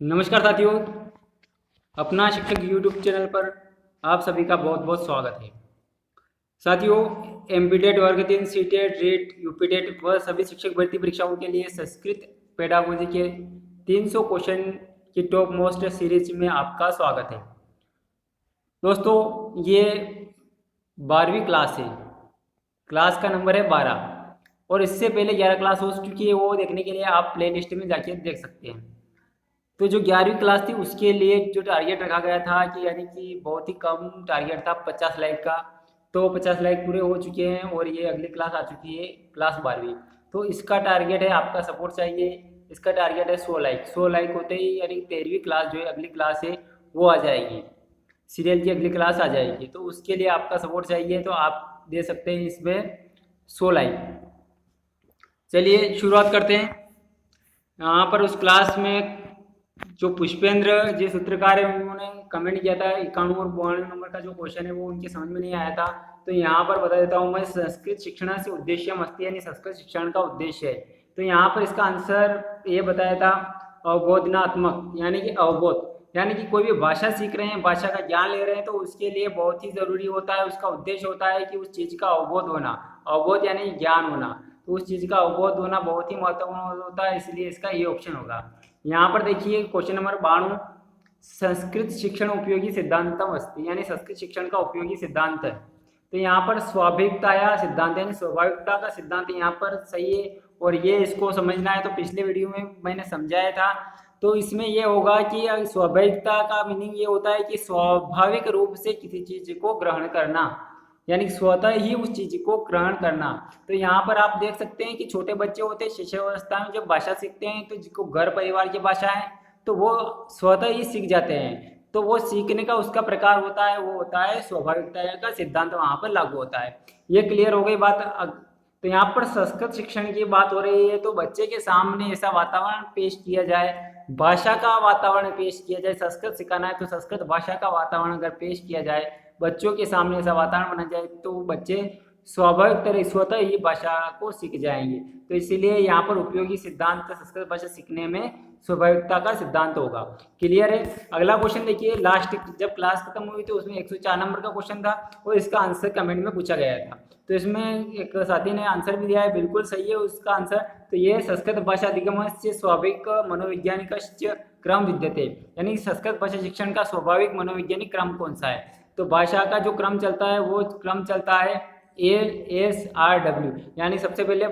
नमस्कार साथियों, अपना शिक्षक यूट्यूब चैनल पर आप सभी का बहुत बहुत स्वागत है। साथियों, एमपीटेट वर्ग 3 सीटेट रेट यूपीटेट व सभी शिक्षक भर्ती परीक्षाओं के लिए संस्कृत पेडागोजी के 300 क्वेश्चन की टॉप मोस्ट सीरीज में आपका स्वागत है। दोस्तों, ये 12वीं क्लास है। क्लास का नंबर है 12 और इससे पहले 11 क्लास हो चुकी है। वो देखने के लिए आप प्ले लिस्ट में जाके देख सकते हैं। तो जो 11वीं क्लास थी उसके लिए जो टारगेट रखा गया था कि यानी कि बहुत ही कम टारगेट था 50 लाख का, तो 50 लाख पूरे हो चुके हैं और ये अगली क्लास आ चुकी है क्लास 12वीं। तो इसका टारगेट है, आपका सपोर्ट चाहिए। इसका टारगेट है 100 लाख। 100 लाख होते ही यानी 13वीं क्लास जो है अगली क्लास है वो आ जाएगी, सीरियल की अगली क्लास आ जाएगी। तो उसके लिए आपका सपोर्ट चाहिए, तो आप दे सकते हैं इसमें 100 लाख। चलिए शुरुआत करते हैं। यहाँ पर उस क्लास में जो पुष्पेंद्र जी सूत्रकार है उन्होंने कमेंट किया था 91 और 92 नंबर का जो क्वेश्चन है वो उनके समझ में नहीं आया था। तो यहाँ पर बता देता हूँ मैं, संस्कृत शिक्षण से उद्देश्य मस्ती यानी संस्कृत शिक्षण का उद्देश्य है। तो यहाँ पर इसका आंसर ये बताया था अवबोधनात्मक यानी कि अवबोध, यानी कि कोई भी भाषा सीख रहे हैं, भाषा का ज्ञान ले रहे हैं, तो उसके लिए बहुत ही जरूरी होता है, उसका उद्देश्य होता है कि उस चीज का अवबोध होना। अवबोध यानी ज्ञान होना, तो उस चीज का अवबोध होना बहुत ही महत्वपूर्ण होता है, इसलिए इसका ये ऑप्शन होगा। यहाँ पर देखिए क्वेश्चन नंबर 92, संस्कृत शिक्षण उपयोगी सिद्धांतम अस्ति यानी संस्कृत शिक्षण का उपयोगी सिद्धांत है। तो यहाँ पर स्वाभाविकता या सिद्धांत यानी स्वाभाविकता का सिद्धांत यहाँ पर सही है और ये इसको समझना है। तो पिछले वीडियो में मैंने समझाया था। तो इसमें ये होगा कि स्वाभाविकता का मीनिंग ये होता है कि स्वाभाविक रूप से किसी चीज को ग्रहण करना, यानी स्वतः ही उस चीज को ग्रहण करना। तो यहाँ पर आप देख सकते हैं कि छोटे बच्चे होते हैं शिक्षावस्था में, जब भाषा सीखते हैं तो जिसको घर परिवार की भाषा है तो वो स्वतः ही सीख जाते हैं। तो वो सीखने का उसका प्रकार होता है, वो होता है स्वाभाविकता का सिद्धांत, वहां पर लागू होता है। ये क्लियर हो गई बात। तो यहाँ पर संस्कृत शिक्षण की बात हो रही है, तो बच्चे के सामने ऐसा वातावरण पेश किया जाए, भाषा का वातावरण पेश किया जाए। संस्कृत सिखाना है तो संस्कृत भाषा का वातावरण अगर पेश किया जाए, बच्चों के सामने ऐसा वातावरण बना जाए, तो बच्चे स्वाभाविक तरह स्वतः ही भाषा को सीख जाएंगे। तो इसीलिए यहाँ पर उपयोगी सिद्धांत संस्कृत भाषा सीखने में स्वाभाविकता का सिद्धांत होगा। क्लियर है। अगला क्वेश्चन देखिए, लास्ट जब क्लास खत्म हुई तो उसमें 104 नंबर का क्वेश्चन था और इसका आंसर कमेंट में पूछा गया था। तो इसमें एक साथी ने आंसर भी दिया है, बिल्कुल सही है उसका आंसर। तो ये संस्कृत भाषा अधिगमस्य स्वाभाविक मनोवैज्ञानिक क्रम विद्यते, यानी संस्कृत भाषा शिक्षण का स्वाभाविक मनोवैज्ञानिक क्रम कौन सा है। तो भाषा का जो क्रम चलता है वो क्रम चलता है ASRW, यानी सबसे पहले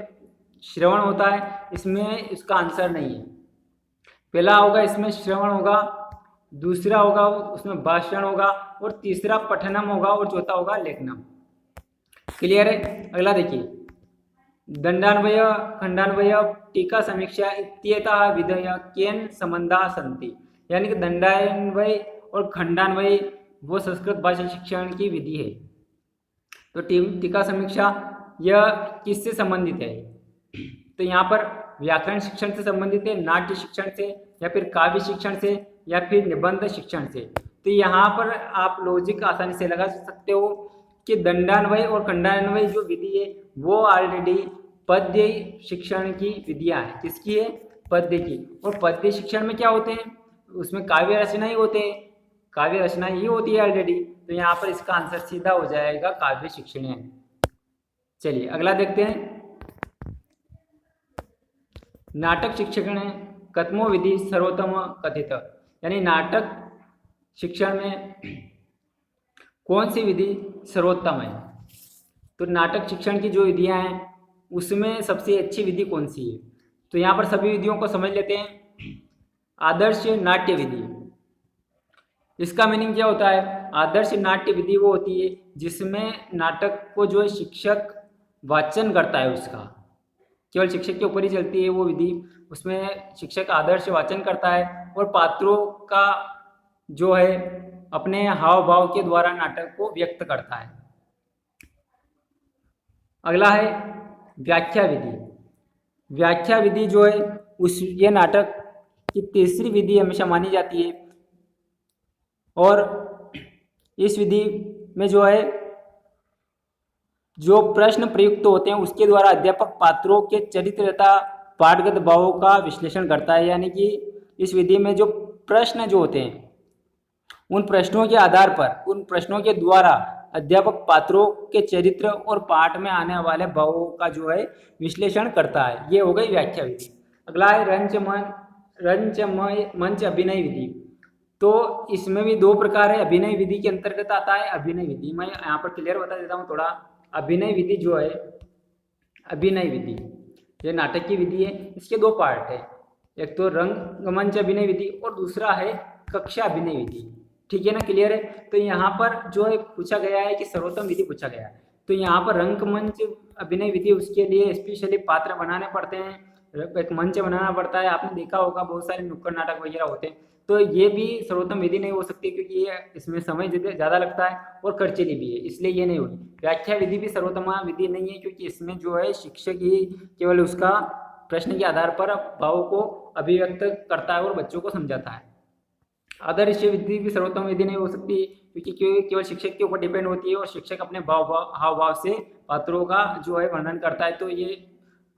श्रवण होता है। इसमें इसका आंसर नहीं है। पहला होगा इसमें श्रवण होगा, दूसरा होगा उसमें भाषण होगा और तीसरा पठनम होगा और चौथा होगा लेखनम। क्लियर है। अगला देखिए, दंडान्वय खंडान्वय टीका समीक्षा इत्येताः विधयः केन संबंधाः सन्ति, यानी कि दंडान्वय और खंडान्वय वो संस्कृत भाषा शिक्षण की विधि है। तो टीका समीक्षा यह किससे संबंधित है। तो यहाँ पर व्याकरण शिक्षण से संबंधित है, नाट्य शिक्षण से, या फिर काव्य शिक्षण से, या फिर निबंध शिक्षण से। तो यहाँ पर आप लॉजिक आसानी से लगा सकते हो कि दंडान्वय और खंडान्वय जो विधि है वो ऑलरेडी पद्य शिक्षण की विधियां है। किसकी है? पद्य की। और पद्य शिक्षण में क्या होते हैं, उसमें काव्य रचना ही होते हैं, काव्य रचना ही होती है ऑलरेडी। तो यहाँ पर इसका आंसर सीधा हो जाएगा काव्य शिक्षण। चलिए अगला देखते हैं, नाटक शिक्षण कथमो विधि सर्वोत्तम कथित, यानी नाटक शिक्षण में कौन सी विधि सर्वोत्तम है। तो नाटक शिक्षण की जो विधियां हैं उसमें सबसे अच्छी विधि कौन सी है। तो यहाँ पर सभी विधियों को समझ लेते हैं। आदर्श नाट्य विधि, इसका मीनिंग क्या होता है। आदर्श नाट्य विधि वो होती है जिसमें नाटक को जो शिक्षक वाचन करता है, उसका केवल शिक्षक के ऊपर ही चलती है वो विधि। उसमें शिक्षक आदर्श वाचन करता है और पात्रों का जो है अपने हाव भाव के द्वारा नाटक को व्यक्त करता है। अगला है व्याख्या विधि। व्याख्या विधि जो है ये नाटक की तीसरी विधि हमेशा मानी जाती है और इस विधि में जो है जो प्रश्न प्रयुक्त होते हैं उसके द्वारा अध्यापक पात्रों के चरित्र तथा पाठगत भावों का विश्लेषण करता है। यानी कि इस विधि में जो प्रश्न जो होते हैं उन प्रश्नों के आधार पर, उन प्रश्नों के द्वारा अध्यापक पात्रों के चरित्र और पाठ में आने वाले भावों का जो है विश्लेषण करता है। ये हो गई व्याख्या विधि। अगला है मंच अभिनय विधि। तो इसमें भी दो प्रकार है। अभिनय विधि के अंतर्गत आता है अभिनय विधि। मैं यहाँ पर क्लियर बता देता हूँ थोड़ा। अभिनय विधि जो है, अभिनय विधि ये नाटक की विधि है। इसके दो पार्ट है, एक तो रंगमंच अभिनय विधि और दूसरा है कक्षा अभिनय विधि। ठीक है ना, क्लियर है। तो यहाँ पर जो है पूछा गया है कि सर्वोत्तम विधि पूछा गया है। तो यहाँ पर रंगमंच अभिनय विधि, उसके लिए स्पेशली पात्र बनाने पड़ते हैं, एक मंच बनाना पड़ता है। आपने देखा होगा बहुत सारे नुक्कड़ नाटक वगैरह होते हैं। तो ये भी सर्वोत्तम विधि नहीं हो सकती, क्योंकि ये इसमें समय ज़्यादा लगता है और खर्चीली भी है, इसलिए ये नहीं होगी। व्याख्या विधि भी सर्वोत्तम विधि नहीं है, क्योंकि इसमें जो है शिक्षक ही केवल उसका प्रश्न के आधार पर भावों को अभिव्यक्त करता है और बच्चों को समझाता है। आदर्श विधि भी सर्वोत्तम विधि नहीं हो सकती, क्योंकि केवल शिक्षक के ऊपर डिपेंड होती है और शिक्षक अपने हाव भाव से पात्रों का जो है वर्णन करता है। तो ये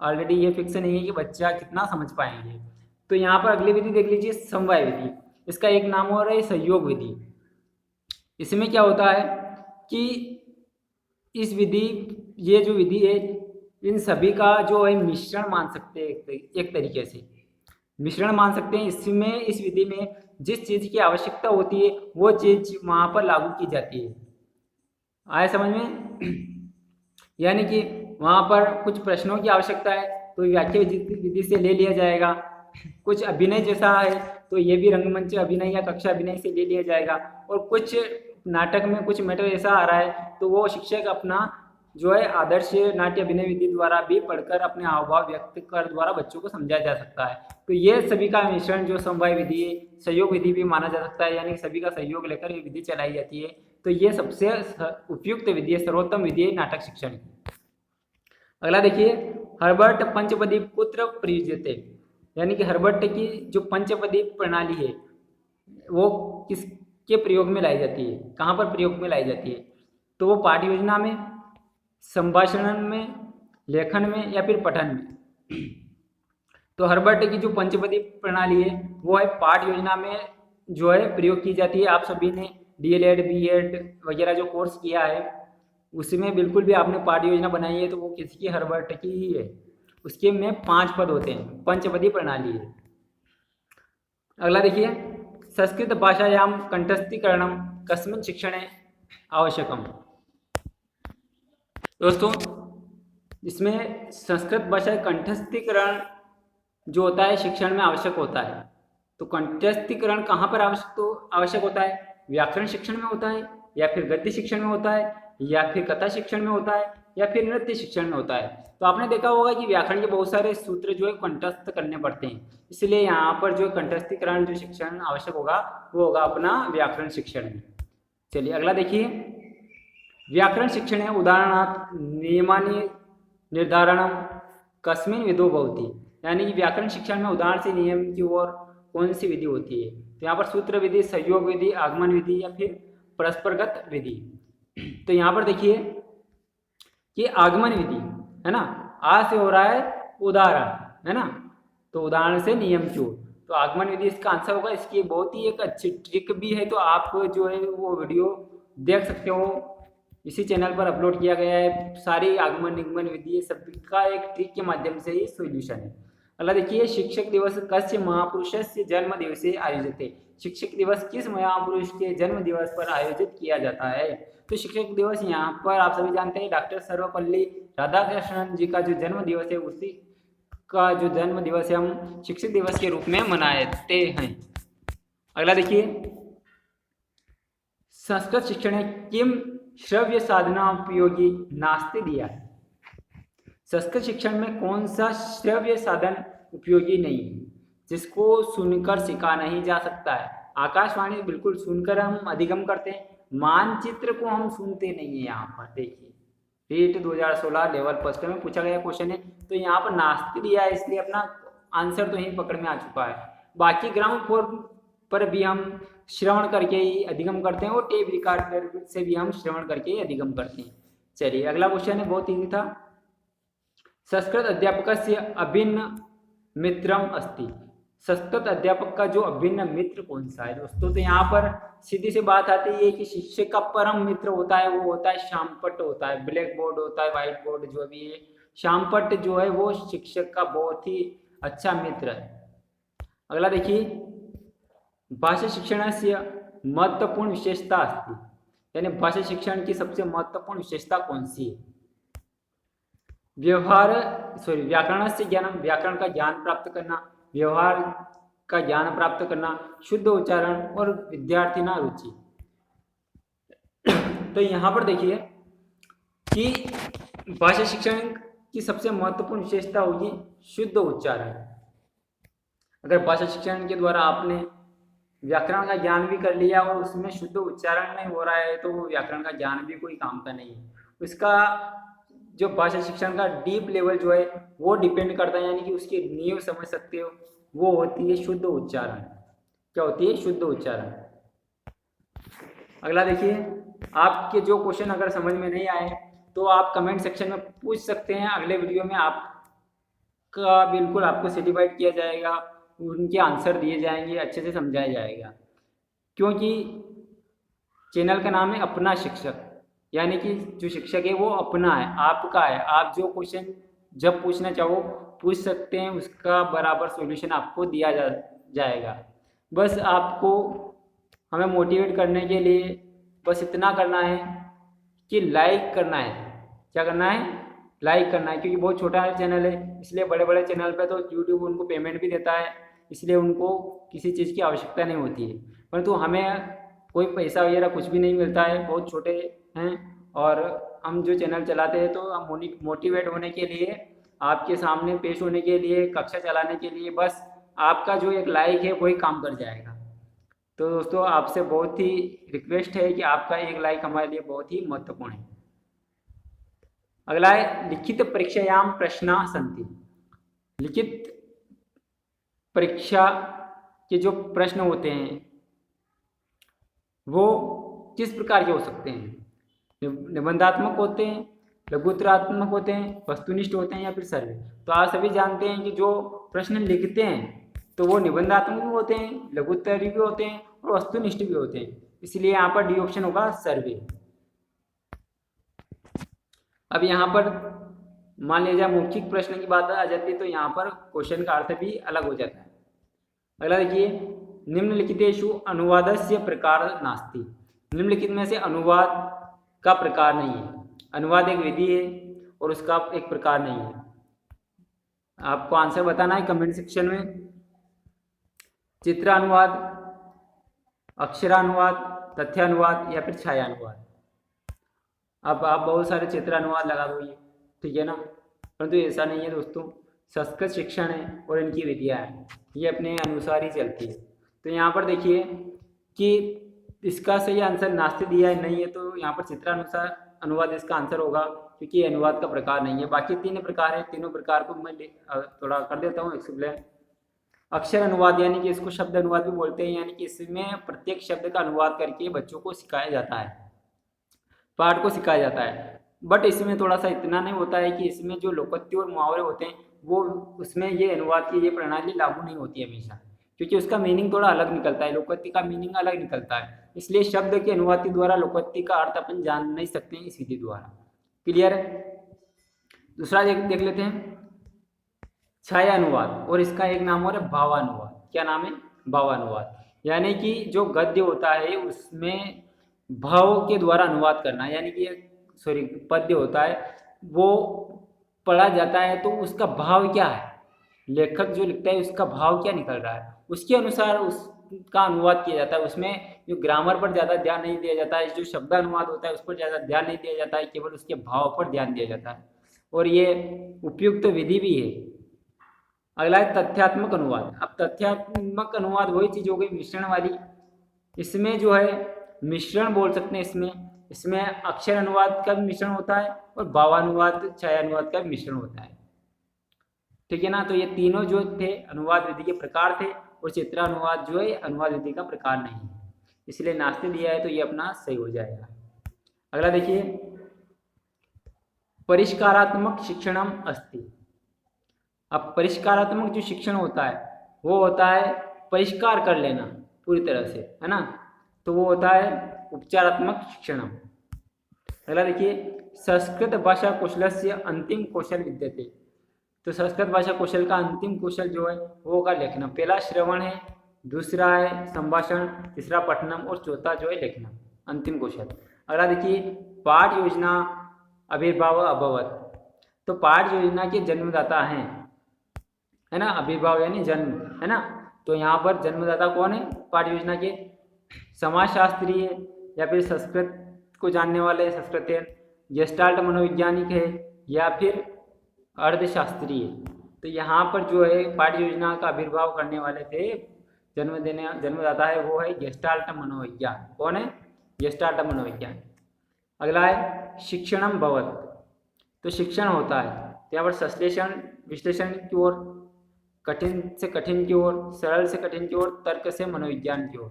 ऑलरेडी ये फिक्स नहीं है कि बच्चा कितना समझ पाएंगे। तो यहाँ पर अगली विधि देख लीजिए, समवाय विधि। इसका एक नाम और है सहयोग विधि। इसमें क्या होता है कि इस विधि, ये जो विधि है, इन सभी का जो है मिश्रण मान सकते हैं, एक तरीके से मिश्रण मान सकते हैं। इसमें इस विधि में जिस चीज़ की आवश्यकता होती है वो चीज़ वहाँ पर लागू की जाती है। आया समझ में? यानी कि वहाँ पर कुछ प्रश्नों की आवश्यकता है तो व्याख्या विधि से ले लिया जाएगा। कुछ अभिनय जैसा है तो ये भी रंगमंच अभिनय या कक्षा अभिनय से ले लिया जाएगा। और कुछ नाटक में कुछ मैटर ऐसा आ रहा है तो वो शिक्षक अपना जो है आदर्श नाट्य अभिनय विधि द्वारा भी पढ़कर अपने हाव भाव व्यक्त कर द्वारा बच्चों को समझाया जा सकता है। तो ये सभी का मिश्रण जो समवाय विधि है, सहयोग विधि भी माना जा सकता है, यानी सभी का सहयोग लेकर ये विधि चलाई जाती है। तो ये सबसे उपयुक्त विधि है, सर्वोत्तम विधि है नाटक शिक्षण की। अगला देखिए, हर्बर्ट पंचपदी पुत्र प्रयुज्यते, यानी कि हर्बर्ट की जो पंचपदी प्रणाली है वो किसके प्रयोग में लाई जाती है, कहाँ पर प्रयोग में लाई जाती है? तो वो पाठ योजना में, संभाषण में, लेखन में या फिर पठन में। तो हर्बर्ट की जो पंचपदी प्रणाली है वो है पाठ योजना में जो है प्रयोग की जाती है। आप सभी ने डीएलएड, बीएड वगैरह जो कोर्स किया है उसमें बिल्कुल भी आपने पाठ योजना बनाई है तो वो किसकी, हर्बर्ट की ही है। उसके में 5 पद होते हैं, पंचपदी प्रणाली है। अगला देखिए, संस्कृत भाषायाम कंठस्थीकरणम कस्मिन् शिक्षणे आवश्यकम। दोस्तों, इसमें संस्कृत भाषा कंठस्थीकरण जो होता है शिक्षण में आवश्यक होता है। तो कंठस्थीकरण कहाँ पर आवश्यक होता है? व्याकरण शिक्षण में होता है, या फिर गद्य शिक्षण में होता है, या फिर कथा शिक्षण में होता है, या फिर नृत्य शिक्षण में होता है। तो आपने देखा होगा कि व्याकरण के बहुत सारे सूत्र जो है कंठस्थ करने पड़ते हैं, इसलिए यहाँ पर जो कंठस्थीकरण जो शिक्षण आवश्यक होगा वो होगा अपना व्याकरण शिक्षण में। चलिए अगला देखिए, व्याकरण शिक्षण है उदाहरणार्थ नियमानि निर्धारणम कस्मिन् विधौ भवति, यानी कि व्याकरण शिक्षण में उदाहरण से नियम की ओर कौन सी विधि होती है? तो यहाँ पर सूत्र विधि, सहयोग विधि, आगमन विधि या फिर परस्परगत विधि। तो यहाँ पर देखिए कि आगमन विधि है ना, आ से हो रहा है उदाहरण, है ना, तो उदाहरण से नियम की ओर, तो आगमन विधि इसका आंसर होगा। इसकी बहुत ही एक अच्छी ट्रिक भी है, तो आप जो है वो वीडियो देख सकते हो, इसी चैनल पर अपलोड किया गया है। सारी आगमन निगमन विधि सबका एक ट्रिक के माध्यम से ही सोल्यूशन है। अगला देखिए, शिक्षक दिवस कस्य महापुरुषस्य जन्म दिवसे आयोजित। शिक्षक दिवस किस महापुरुष के जन्म दिवस पर आयोजित किया जाता है? तो शिक्षक दिवस यहाँ पर आप सभी जानते हैं डॉक्टर सर्वपल्ली राधाकृष्णन जी का जो जन्म दिवस है, उसी का जो जन्म दिवस है हम शिक्षक दिवस के रूप में मनाते हैं। अगला देखिए, संस्कृत शिक्षण किम श्रव्य साधना उपयोगी नास्ति दिया है। संस्कृत शिक्षण में कौन सा श्रव्य साधन उपयोगी नहीं है, जिसको सुनकर सीखा नहीं जा सकता है? आकाशवाणी बिल्कुल सुनकर हम अधिगम करते हैं, मानचित्र को हम सुनते नहीं है। यहाँ पर देखिए, रीट 2016 लेवल फर्स्ट में पूछा गया क्वेश्चन है, तो यहाँ पर नास्ति दिया है, इसलिए अपना आंसर तो यहीं पकड़ में आ चुका है। बाकी ग्राउंड फ्लोर पर भी हम श्रवण करके ही अधिगम करते हैं और टेप रिकॉर्डर से भी हम श्रवण करके ही अधिगम करते हैं। चलिए अगला क्वेश्चन है, बहुत ईजी था। संस्कृत अध्यापकस्य अभिन्न मित्रम अस्ति। सतत अध्यापक का जो अभिन्न मित्र कौन सा है दोस्तों? तो यहाँ पर सीधी सी बात आती है कि शिक्षक का परम मित्र होता है, वो होता है श्यामपट्ट होता है। ब्लैक बोर्ड होता है, व्हाइट बोर्ड जो भी है, श्यामपट्ट जो है वो शिक्षक का बहुत ही अच्छा मित्र है। अगला देखिए, भाषा शिक्षणस्य महत्वपूर्ण विशेषता अस्ति, यानी भाषा शिक्षण की सबसे महत्वपूर्ण विशेषता कौन सी है? व्याकरण से ज्ञान, व्याकरण का ज्ञान प्राप्त करना, व्यवहार का ज्ञान प्राप्त करना, शुद्ध उच्चारण और विद्यार्थी ना रुचि। तो यहाँ पर देखिए कि भाषा शिक्षण की सबसे महत्वपूर्ण विशेषता होगी शुद्ध उच्चारण। अगर भाषा शिक्षण के द्वारा आपने व्याकरण का ज्ञान भी कर लिया और उसमें शुद्ध उच्चारण नहीं हो रहा है तो वो व्याकरण का ज्ञान भी कोई काम का नहीं है। उसका जो भाषा शिक्षण का डीप लेवल जो है वो डिपेंड करता है, यानी कि उसकी नींव समझ सकते हो, वो होती है शुद्ध उच्चारण। क्या होती है? शुद्ध उच्चारण। अगला देखिए, आपके जो क्वेश्चन अगर समझ में नहीं आए तो आप कमेंट सेक्शन में पूछ सकते हैं, अगले वीडियो में आपका बिल्कुल आपको सर्टिफाइड किया जाएगा, उनके आंसर दिए जाएंगे, अच्छे से समझाया जाएगा। क्योंकि चैनल का नाम है अपना शिक्षक, यानी कि जो शिक्षक है वो अपना है, आपका है। आप जो क्वेश्चन जब पूछना चाहो पूछ सकते हैं, उसका बराबर सॉल्यूशन आपको दिया जाएगा। बस आपको हमें मोटिवेट करने के लिए बस इतना करना है कि लाइक करना है। क्या करना है? लाइक करना है, क्योंकि बहुत छोटा चैनल है, इसलिए बड़े बड़े चैनल पे तो यूट्यूब उनको पेमेंट भी देता है, इसलिए उनको किसी चीज़ की आवश्यकता नहीं होती है। परंतु हमें कोई पैसा वगैरह कुछ भी नहीं मिलता है, बहुत छोटे हैं, और हम जो चैनल चलाते हैं तो हम मोटिवेट होने के लिए, आपके सामने पेश होने के लिए, कक्षा चलाने के लिए, बस आपका जो एक लाइक है वही काम कर जाएगा। तो दोस्तों आपसे बहुत ही रिक्वेस्ट है कि आपका एक लाइक हमारे लिए बहुत ही महत्वपूर्ण है। अगला है लिखित परीक्षायाम प्रश्न सन्ति। लिखित परीक्षा के जो प्रश्न होते हैं वो किस प्रकार के हो सकते हैं? निबंधात्मक होते हैं, लघुत्तरात्मक होते हैं, वस्तुनिष्ठ होते हैं, या फिर सर्वे। तो आप सभी जानते हैं कि जो प्रश्न लिखते हैं तो वो निबंधात्मक भी होते हैं, लघुत्तरी भी होते हैं और वस्तुनिष्ठ भी होते हैं, इसलिए यहाँ पर डी ऑप्शन होगा सर्वे। अब यहाँ पर मान लीजिए मौखिक प्रश्न की बात आ जाती है तो यहाँ पर क्वेश्चन का अर्थ भी अलग हो जाता है। अगला देखिए, निम्नलिखितेषु अनुवादस्य प्रकार नास्ति। निम्नलिखित में से अनुवाद का प्रकार नहीं है। अनुवाद एक विधि है और उसका एक प्रकार नहीं है। आपको आंसर बताना है कमेंट सेक्शन में। चित्रानुवाद, अक्षरानुवाद, तथ्यानुवाद, या फिर छायानुवाद। अब आप बहुत सारे चित्रानुवाद लगा दो, ये ठीक है ना, परंतु ऐसा नहीं है दोस्तों। संस्कृत शिक्षण है और इनकी विधियाँ हैं, ये अपने अनुसार ही चलती है। तो यहाँ पर देखिए कि इसका सही आंसर नास्ति दिया है, नहीं है, तो यहाँ पर चित्रानुसार अनुवाद इसका आंसर होगा, क्योंकि अनुवाद का प्रकार नहीं है। बाकी तीन प्रकार है, तीनों प्रकार को मैं थोड़ा कर देता हूँ एक्सप्लेन। अक्षर अनुवाद, यानी कि इसको शब्द अनुवाद भी बोलते हैं, यानी कि इसमें प्रत्येक शब्द का अनुवाद करके बच्चों को सिखाया जाता है, पाठ को सिखाया जाता है। बट इसमें थोड़ा सा इतना नहीं होता है कि इसमें जो लोकोक्ति और मुहावरे होते हैं वो उसमें ये अनुवाद की ये प्रणाली लागू नहीं होती हमेशा, क्योंकि उसका मीनिंग थोड़ा अलग निकलता है, लोकोक्ति का मीनिंग अलग निकलता है। इसलिए शब्द के अनुवाद द्वारा लोकोक्ति का अर्थ अपन जान नहीं सकते हैं इस विधि द्वारा। क्लियर है? दूसरा देख लेते हैं, छाया अनुवाद, और इसका एक नाम और है भावानुवाद। क्या नाम है? भावानुवाद, यानी कि जो गद्य होता है उसमें भाव के द्वारा अनुवाद करना, यानी कि सॉरी पद्य होता है वो पढ़ा जाता है तो उसका भाव क्या है, लेखक जो लिखता है उसका भाव क्या निकल रहा है, उसके अनुसार उसका अनुवाद किया जाता है। उसमें जो ग्रामर पर ज़्यादा ध्यान नहीं दिया जाता है, जो शब्द अनुवाद होता है उस पर ज़्यादा ध्यान नहीं दिया जाता है, केवल उसके भाव पर ध्यान दिया जाता है, और ये उपयुक्त विधि भी है। अगला है तथ्यात्मक अनुवाद। अब तथ्यात्मक अनुवाद वही चीज़ हो गई मिश्रण वाली। इसमें जो है मिश्रण बोल सकते हैं, इसमें अक्षर अनुवाद का भी मिश्रण होता है और भावानुवाद, छायानुवाद का भी मिश्रण होता है, ठीक है ना। तो ये तीनों जो थे अनुवाद विधि के प्रकार थे, और चित्रानुवाद जो है अनुवाद विधि का प्रकार नहीं है, इसलिए नास्ति दिया है तो ये अपना सही हो जाएगा। अगला देखिए, परिष्कारात्मक शिक्षणम अस्ति। अब परिष्कारात्मक जो शिक्षण होता है वो होता है परिष्कार कर लेना पूरी तरह से, है ना, तो वो होता है उपचारात्मक शिक्षणम। अगला देखिए, संस्कृत भाषा कौशलस्य अंतिम कौशल विद्यते। तो संस्कृत भाषा कौशल का अंतिम कौशल जो है वो होगा लेखन। पहला श्रवण है, दूसरा है संभाषण, तीसरा पठनम और चौथा जो है लेखन, अंतिम कौशल। अगला देखिए, पाठ योजना आविर्भाव अभवत। तो पाठ योजना के जन्मदाता हैं, है ना, आविर्भाव यानी जन्म, है ना, तो यहाँ पर जन्मदाता कौन है पाठ योजना के? समाजशास्त्री है, या फिर संस्कृत को जानने वाले संस्कृत गेस्टाल्ट मनोवैज्ञानिक है, या फिर अर्थशास्त्री है। तो यहाँ पर जो है पाठ योजना का आविर्भाव करने वाले थे, जन्मदाता है वो है गेस्टाल्ट मनोविज्ञान। कौन है? गेस्टाल्ट मनोविज्ञान। अगला है शिक्षणम भवत। तो शिक्षण होता है, तो यहाँ पर संश्लेषण विश्लेषण की ओर, कठिन से कठिन की ओर, सरल से कठिन की ओर, तर्क से मनोविज्ञान की ओर।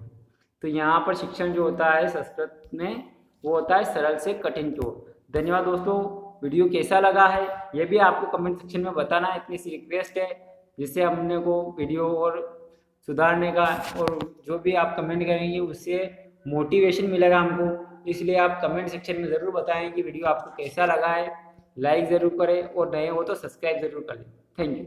तो यहाँ पर शिक्षण जो होता है संस्कृत में वो होता है सरल से कठिन की ओर। धन्यवाद दोस्तों, वीडियो कैसा लगा है ये भी आपको कमेंट सेक्शन में बताना है, इतनी सी रिक्वेस्ट है, जिससे हमने को वीडियो और सुधारने का, और जो भी आप कमेंट करेंगे उससे मोटिवेशन मिलेगा हमको। इसलिए आप कमेंट सेक्शन में ज़रूर बताएं कि वीडियो आपको कैसा लगा है। लाइक ज़रूर करें और नए हो तो सब्सक्राइब ज़रूर करें। Thank you.